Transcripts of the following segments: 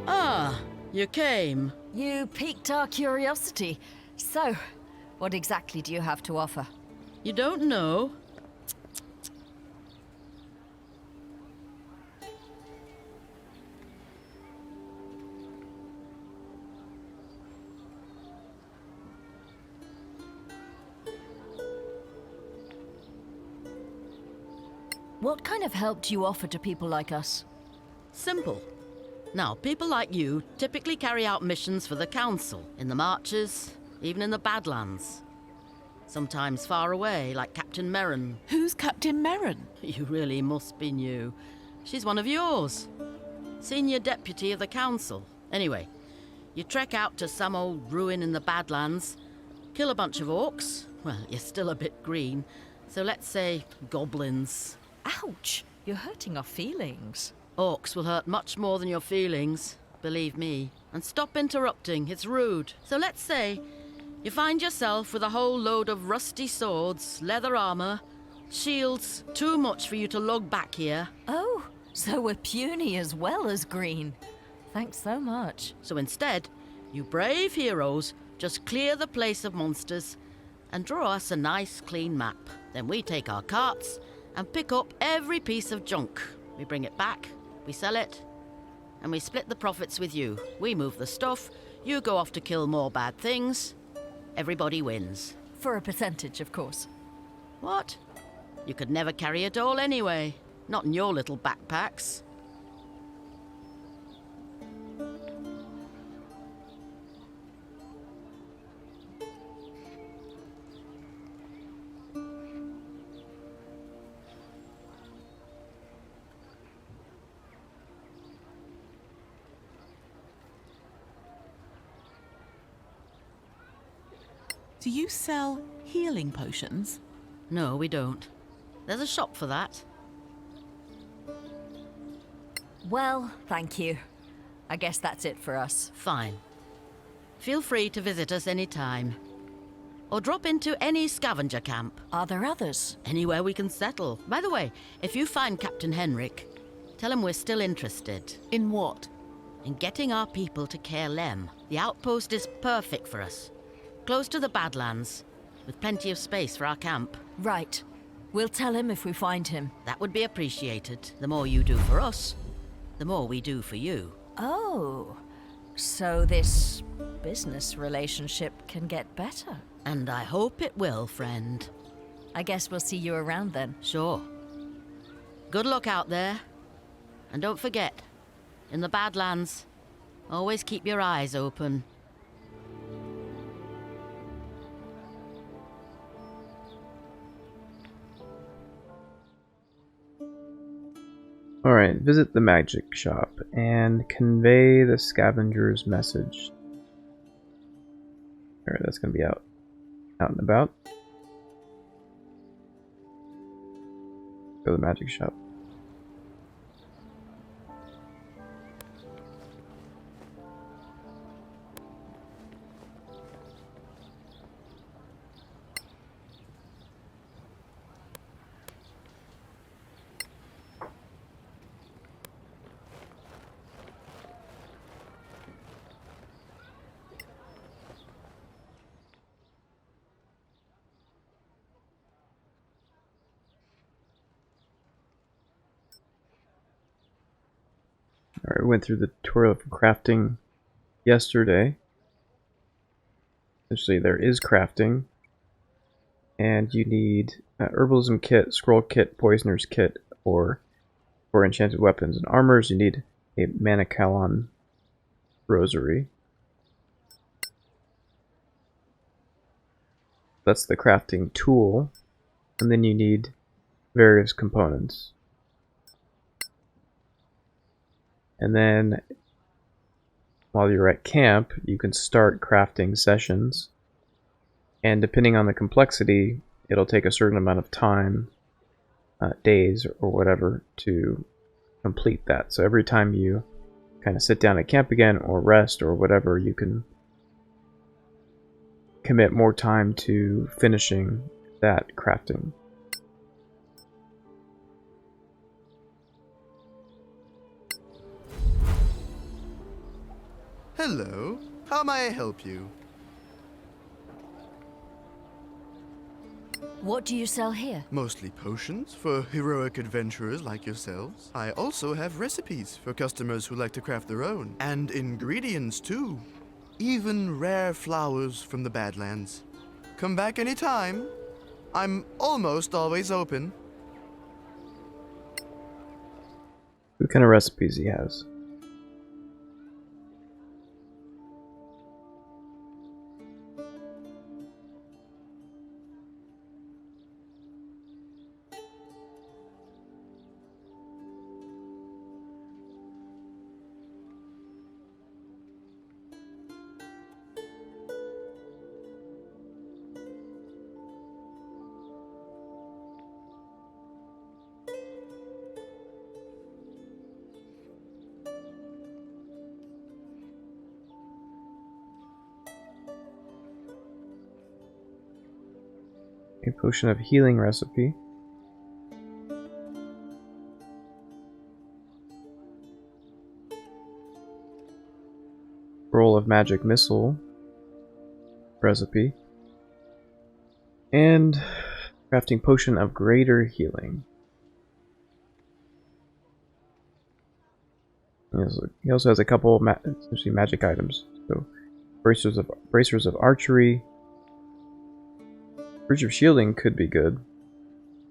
Ah, you came. You piqued our curiosity. So, what exactly do you have to offer? You don't know? What kind of help do you offer to people like us? Simple. Now, people like you typically carry out missions for the Council, in the Marches, even in the Badlands. Sometimes far away, like Captain Merrin. Who's Captain Merrin? You really must be new. She's one of yours. Senior Deputy of the Council. Anyway, you trek out to some old ruin in the Badlands, kill a bunch of orcs. Well, you're still a bit green, so let's say goblins. Ouch! You're hurting our feelings. Orcs will hurt much more than your feelings, believe me. And stop interrupting, it's rude. So let's say you find yourself with a whole load of rusty swords, leather armor, shields, too much for you to lug back here. Oh, so we're puny as well as green. Thanks so much. So instead, you brave heroes just clear the place of monsters and draw us a nice clean map. Then we take our carts and pick up every piece of junk. We bring it back, we sell it, and we split the profits with you. We move the stuff, you go off to kill more bad things. Everybody wins. For a percentage, of course. What? You could never carry it all anyway. Not in your little backpacks. Do you sell healing potions? No, we don't. There's a shop for that. Well, thank you. I guess that's it for us. Fine. Feel free to visit us anytime. Or drop into any scavenger camp. Are there others? Anywhere we can settle. By the way, if you find Captain Henrik, tell him we're still interested. In what? In getting our people to Caer Lem. The outpost is perfect for us. Close to the Badlands, with plenty of space for our camp. Right. We'll tell him if we find him. That would be appreciated. The more you do for us, the more we do for you. Oh, so this business relationship can get better. And I hope it will, friend. I guess we'll see you around then. Sure. Good luck out there. And don't forget, in the Badlands, always keep your eyes open. Alright, visit the magic shop and convey the scavenger's message. Alright, that's gonna be out and about. Go to the magic shop. Alright, we went through the tutorial for crafting yesterday. Essentially, there is crafting. And you need herbalism kit, scroll kit, poisoner's kit, or for enchanted weapons and armors, you need a Manicalon rosary. That's the crafting tool. And then you need various components. And then while you're at camp, you can start crafting sessions. And depending on the complexity, it'll take a certain amount of time, days or whatever, to complete that. So every time you kind of sit down at camp again or rest or whatever, you can commit more time to finishing that crafting. Hello, how may I help you? What do you sell here? Mostly potions for heroic adventurers like yourselves. I also have recipes for customers who like to craft their own. And ingredients too. Even rare flowers from the Badlands. Come back anytime. I'm almost always open. What kind of recipes he has? A potion of healing recipe. Roll of magic missile recipe. And crafting potion of greater healing. He also has a couple of essentially magic items. So bracers of archery. Brooch of Shielding could be good.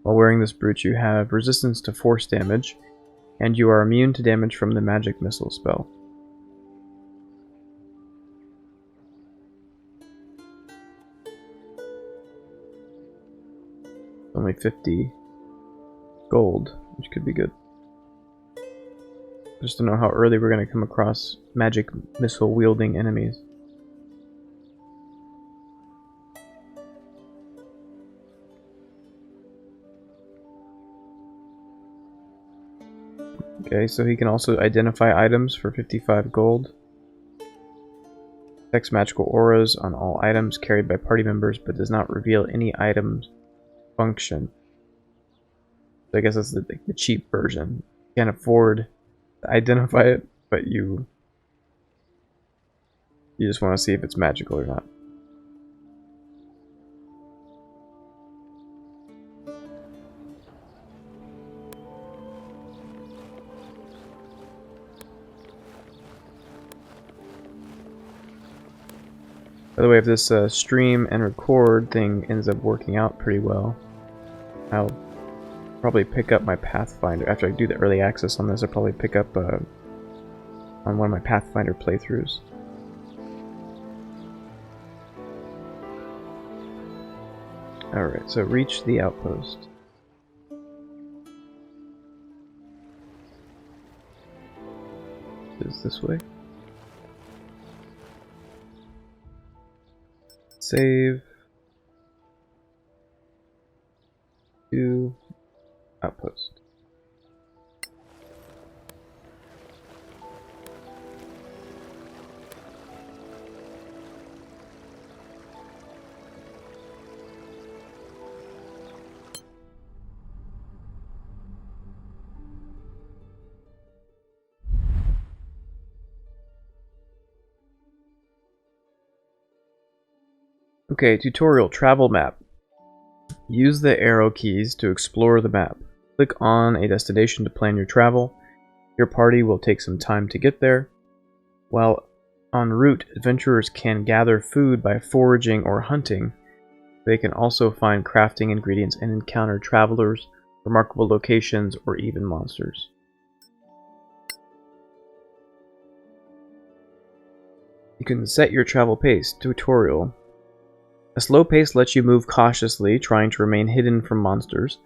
While wearing this brooch, you have resistance to force damage, and you are immune to damage from the magic missile spell. Only 50 gold, which could be good. Just to know how early we're going to come across magic missile wielding enemies. Okay, so he can also identify items for 55 gold. Detects magical auras on all items carried by party members, but does not reveal any item's function. So I guess that's the cheap version. You can't afford to identify it, but you just want to see if it's magical or not. By the way, if this stream and record thing ends up working out pretty well, I'll probably pick up my Pathfinder. After I do the early access on this, I'll probably pick up on one of my Pathfinder playthroughs. Alright, so reach the outpost. Is this way? Save to outpost. Okay, tutorial travel map. Use the arrow keys to explore the map. Click on a destination to plan your travel. Your party will take some time to get there. While en route, adventurers can gather food by foraging or hunting. They can also find crafting ingredients and encounter travelers, remarkable locations, or even monsters. You can set your travel pace. Tutorial. A slow pace lets you move cautiously, trying to remain hidden from monsters.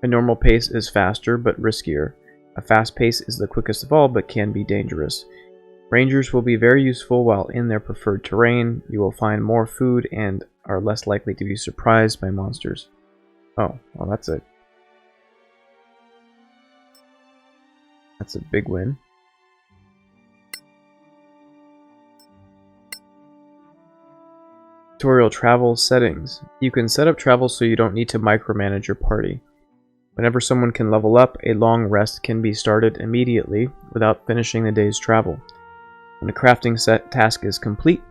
A normal pace is faster, but riskier. A fast pace is the quickest of all, but can be dangerous. Rangers will be very useful while in their preferred terrain. You will find more food and are less likely to be surprised by monsters. Oh, well that's it. That's a big win. Tutorial travel settings. You can set up travel so you don't need to micromanage your party. Whenever someone can level up, a long rest can be started immediately without finishing the day's travel. When a crafting task is complete,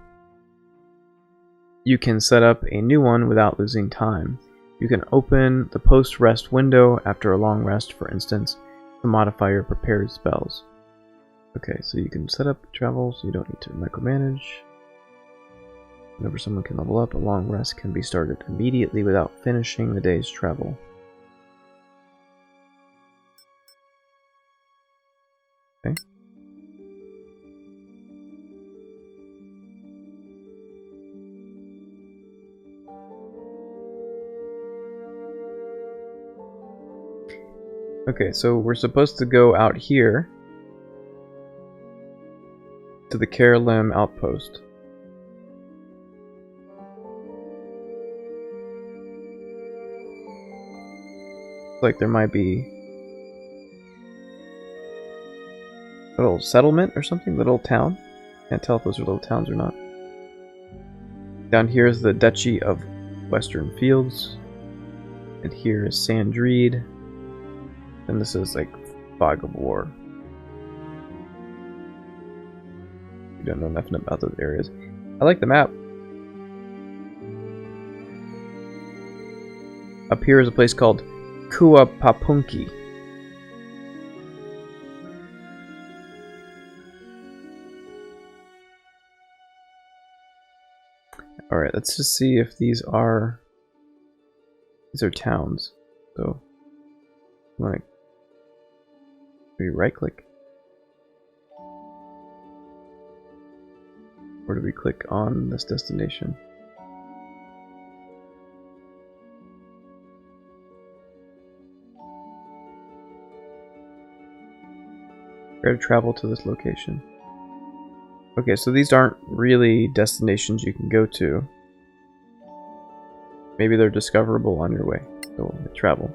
you can set up a new one without losing time. You can open the post-rest window after a long rest, for instance, to modify your prepared spells. Okay, so you can set up travel so you don't need to micromanage. Whenever someone can level up, a long rest can be started immediately without finishing the day's travel. Okay. Okay, so we're supposed to go out here to the Carolim outpost. Like there might be a little settlement or something, little town. Can't tell if those are little towns or not. Down here is the Duchy of Western Fields, and here is Sandreed, and this is like Fog of War. We don't know nothing about those areas. I like the map. Up here is a place called Kuapapunki. Alright, let's just see if these are towns. So like we right click. Or do we click on this destination? Prepare to travel to this location. Okay, so these aren't really destinations you can go to. Maybe they're discoverable on your way. So we'll travel.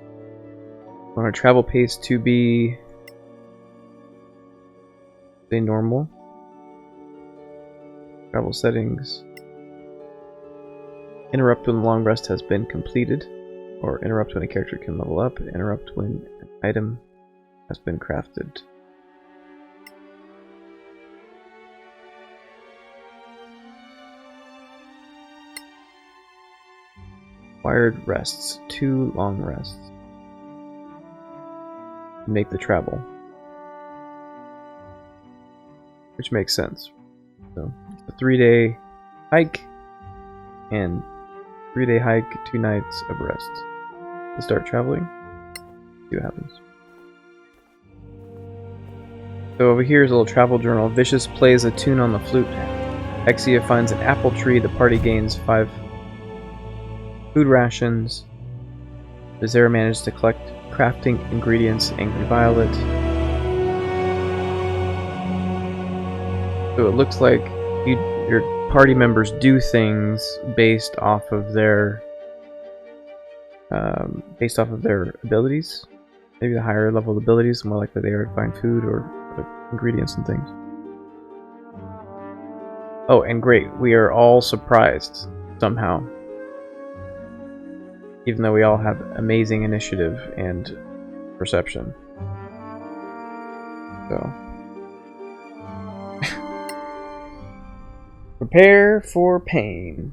I want our travel pace to be say normal. Travel settings. Interrupt when the long rest has been completed, or interrupt when a character can level up. Interrupt when an item has been crafted. Required rests. 2 long rests. Make the travel. Which makes sense. So, it's a 3-day hike, and 3-day hike, 2 nights of rest. Let's start traveling. See what happens. So over here is a little travel journal. Vicious plays a tune on the flute. Exia finds an apple tree. The party gains 5 food rations. Bizarre manages to collect crafting ingredients. Angry Violet. So it looks like your party members do things based off of their abilities. Maybe the higher level abilities, the more likely they are to find food or other ingredients and things. Oh, and great, we are all surprised somehow. Even though we all have amazing initiative and perception. So. Prepare for pain.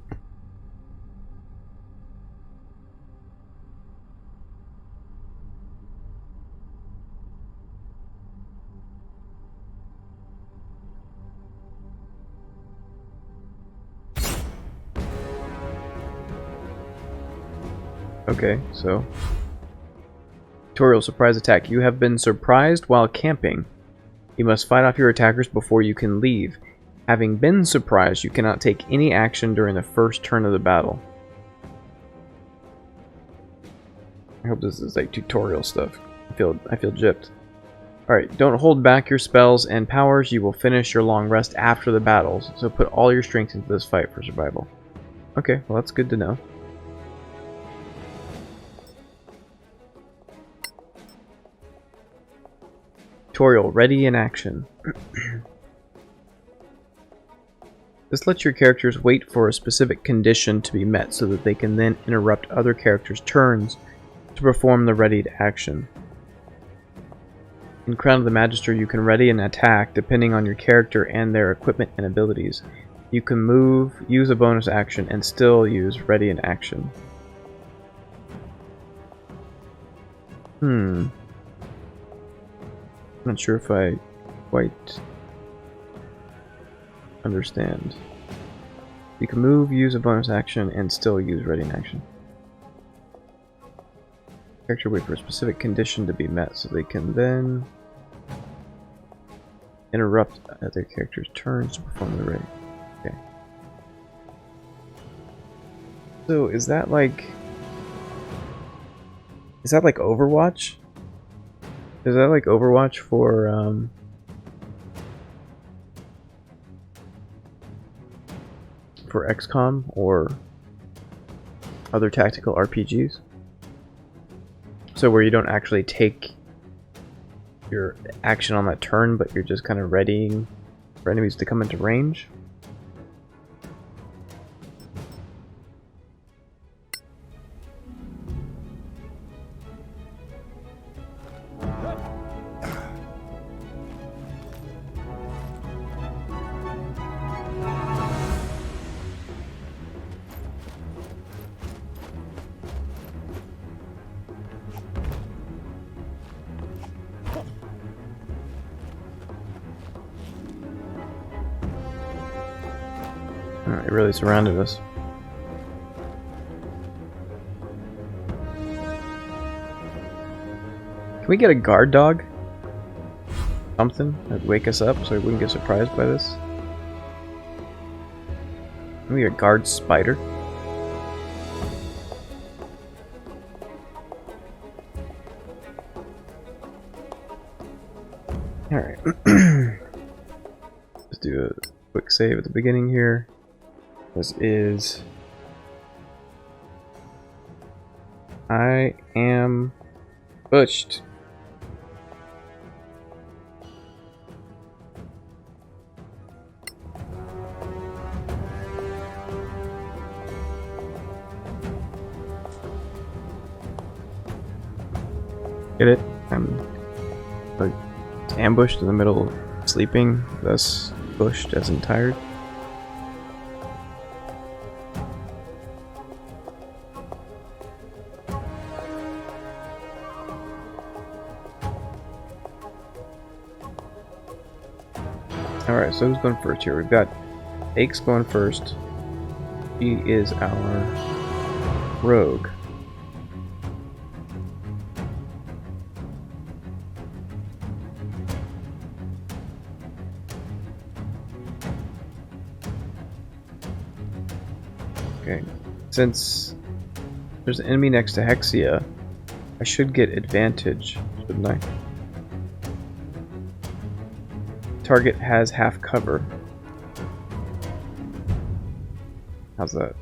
Okay, so tutorial surprise attack. You have been surprised while camping. You must fight off your attackers before you can leave. Having been surprised, you cannot take any action during the first turn of the battle. I hope this is like tutorial stuff. I feel gypped. Alright, don't hold back your spells and powers. You will finish your long rest after the battles, so put all your strength into this fight for survival. Okay, well that's good to know. Tutorial, ready in action. This lets your characters wait for a specific condition to be met so that they can then interrupt other characters' turns to perform the readied action. In Crown of the Magister, you can ready an attack depending on your character and their equipment and abilities. You can move, use a bonus action, and still use ready in action. I'm not sure if I quite understand. You can move, use a bonus action, and still use ready in action. Character wait for a specific condition to be met so they can then interrupt other characters' turns to perform the raid. Okay. So is that like Overwatch? Is that like Overwatch for XCOM or other tactical RPGs? So where you don't actually take your action on that turn, but you're just kind of readying for enemies to come into range? It really surrounded us. Can we get a guard dog? Something that'd wake us up so we wouldn't get surprised by this? Can we get a guard spider? Alright. Let's do a quick save at the beginning here. This is... I am butched. Get it? I'm like ambushed in the middle of sleeping, thus bushed as in tired. Alright, so who's going first here? We've got Aches going first. He is our rogue. Okay, since there's an enemy next to Hexia, I should get advantage, shouldn't I? Target has half cover. How's that?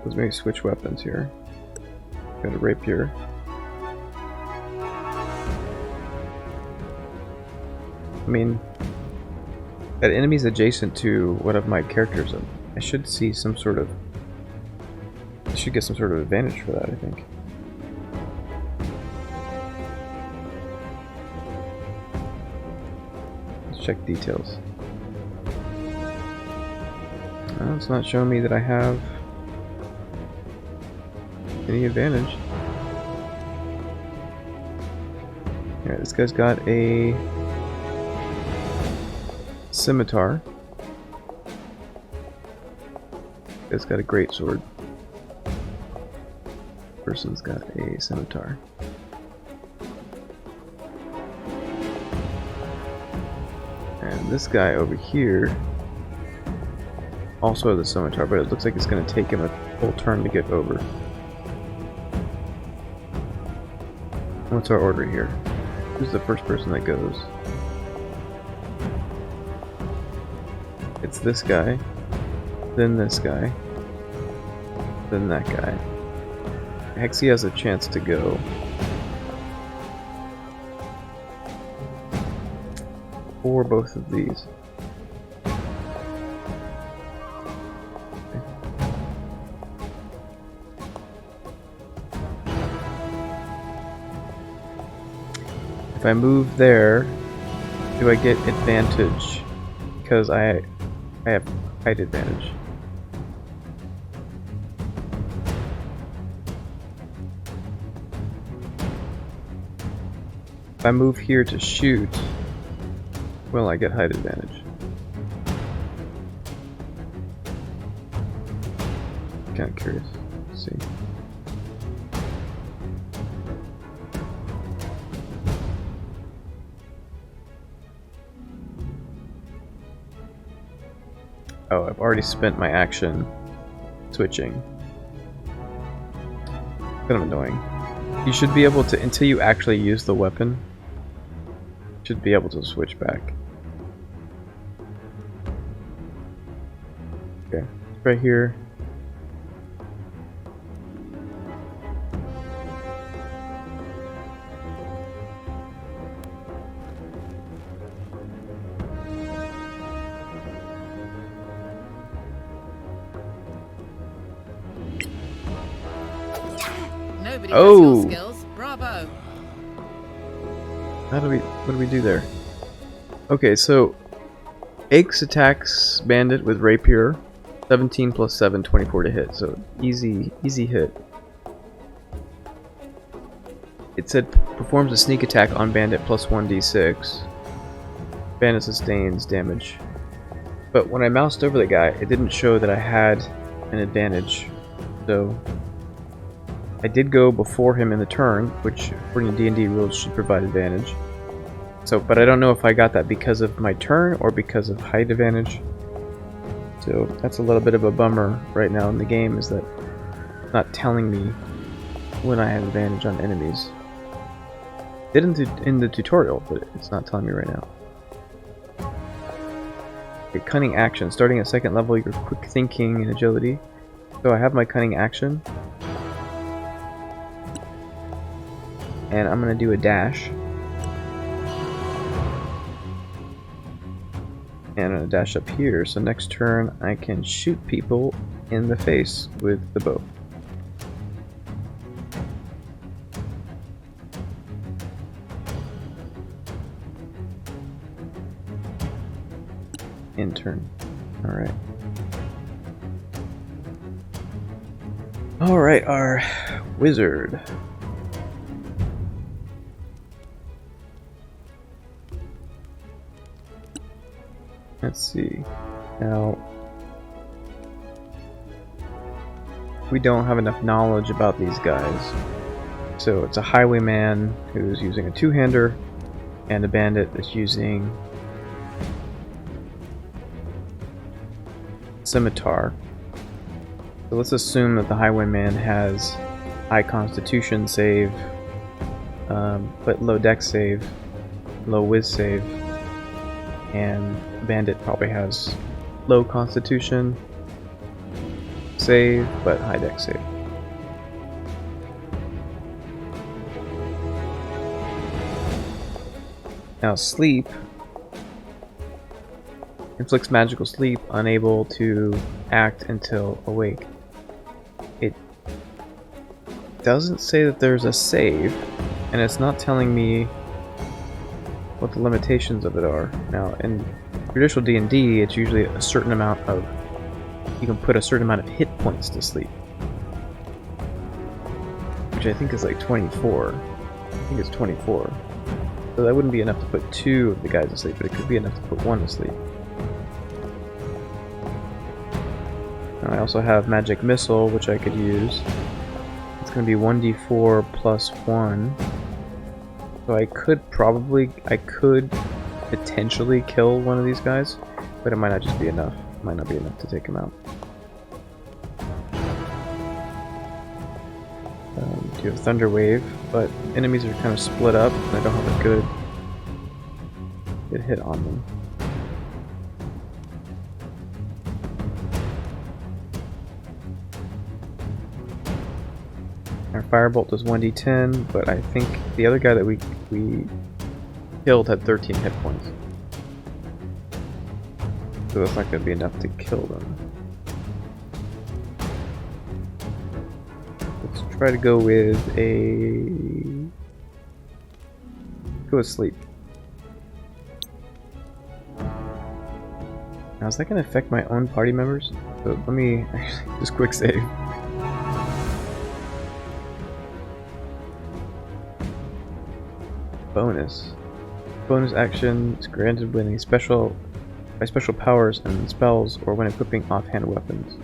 Let's maybe switch weapons here. Got a rapier. I mean, that enemy's adjacent to one of my characters. I should see some sort of... I should get some sort of advantage for that, I think. Check details. Well, it's not showing me that I have any advantage. Alright, this guy's got a scimitar. guy's got a great sword. Person's got a scimitar. And this guy over here also has a scimitar, but it looks like it's going to take him a full turn to get over. What's our order here? Who's the first person that goes? It's this guy, then this guy, then that guy. Hexy has a chance to go. Or both of these. If I move there, do I get advantage? Because I have height advantage. If I move here to shoot, will I get height advantage? Kind of curious. Let's see. Oh, I've already spent my action switching. Kind of annoying. You should be able to, until you actually use the weapon, should be able to switch back. Okay, right here. Nobody Oh. has your skills. Bravo. What do we do there? Okay, so Aches attacks Bandit with Rapier, 17 plus 7, 24 to hit, so easy hit. It said performs a sneak attack on Bandit plus 1d6. Bandit sustains damage. But when I moused over the guy, it didn't show that I had an advantage, so I did go before him in the turn, which according to D&D rules should provide advantage. So, but I don't know if I got that because of my turn or because of height advantage. So that's a little bit of a bummer right now in the game, is that it's not telling me when I have advantage on enemies. It did in the tutorial, but it's not telling me right now. Okay, cunning action. Starting at second level, your quick thinking and agility. So I have my cunning action. And I'm going to do a dash. And I'm going to dash up here, so next turn I can shoot people in the face with the bow. In turn. Alright. Alright, our wizard. Let's see. Now, we don't have enough knowledge about these guys. So it's a highwayman who's using a two-hander, and a bandit that's using scimitar. So let's assume that the highwayman has high constitution save, but low dex save, low whiz save, and bandit probably has low constitution save, but high dex save. Now sleep inflicts magical sleep, unable to act until awake. It doesn't say that there's a save, and it's not telling me what the limitations of it are. Now, in traditional D&D, it's usually a certain amount of, you can put a certain amount of hit points to sleep, which I think is like 24. I think it's 24. So that wouldn't be enough to put 2 of the guys to sleep, but it could be enough to put 1 to sleep. I also have Magic Missile, which I could use. It's going to be 1d4 plus 1. So I could potentially kill one of these guys, but it might not just be enough. It might not be enough to take him out. Do have Thunder Wave, but enemies are kind of split up, and I don't have a good hit on them. Our Firebolt does 1d10, but I think the other guy that we killed had 13 hit points. So that's not going to be enough to kill them. Let's try to go with go with Sleep. Now is that going to affect my own party members? So let me actually just quick save. Bonus action is granted when by special powers and spells, or when equipping offhand weapons.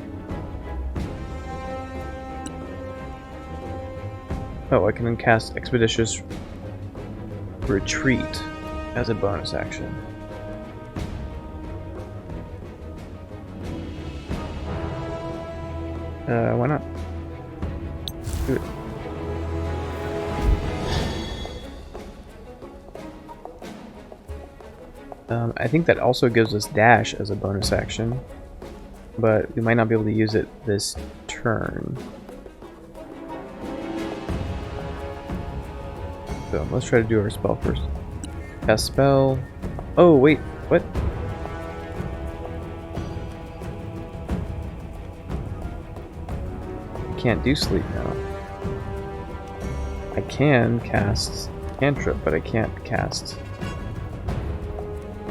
Oh, I can cast Expeditious Retreat as a bonus action. Why not? Do it. I think that also gives us dash as a bonus action, but we might not be able to use it this turn. So let's try to do our spell first. Cast spell. Oh wait, what? I can't do sleep now. I can cast cantrip, but I can't cast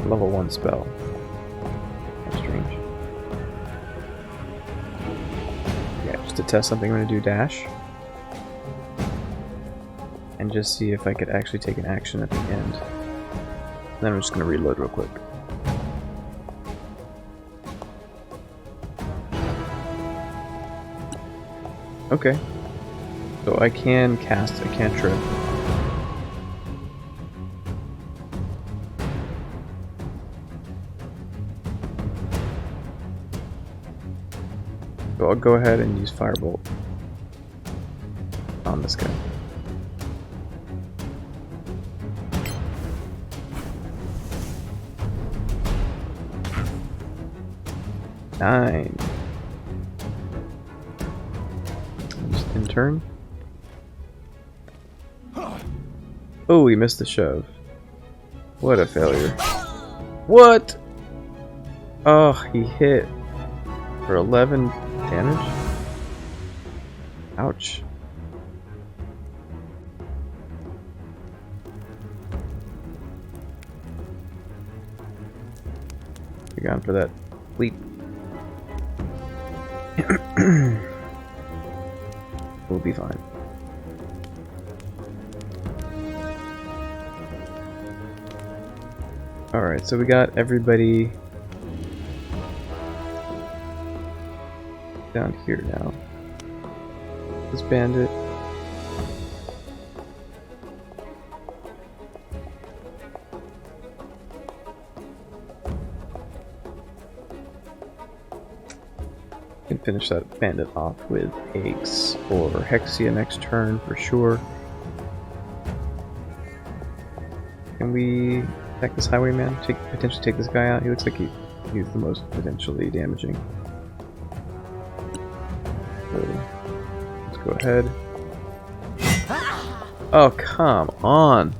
level 1 spell. That's strange. Yeah, just to test something, I'm going to do dash. And just see if I could actually take an action at the end. And then I'm just going to reload real quick. Okay. So I can cast a cantrip. So I'll go ahead and use Firebolt on this guy. Nine. Just in turn. Oh, he missed the shove. What a failure. What? Oh, he hit for 11 damage? Ouch. You're going for that leap. We'll be fine. Alright, so we got everybody down here now. This bandit. Can finish that bandit off with Aches or Hexia next turn for sure. Can we attack this highwayman? Potentially take this guy out? He looks like he's the most potentially damaging. So, let's go ahead. Oh, come on!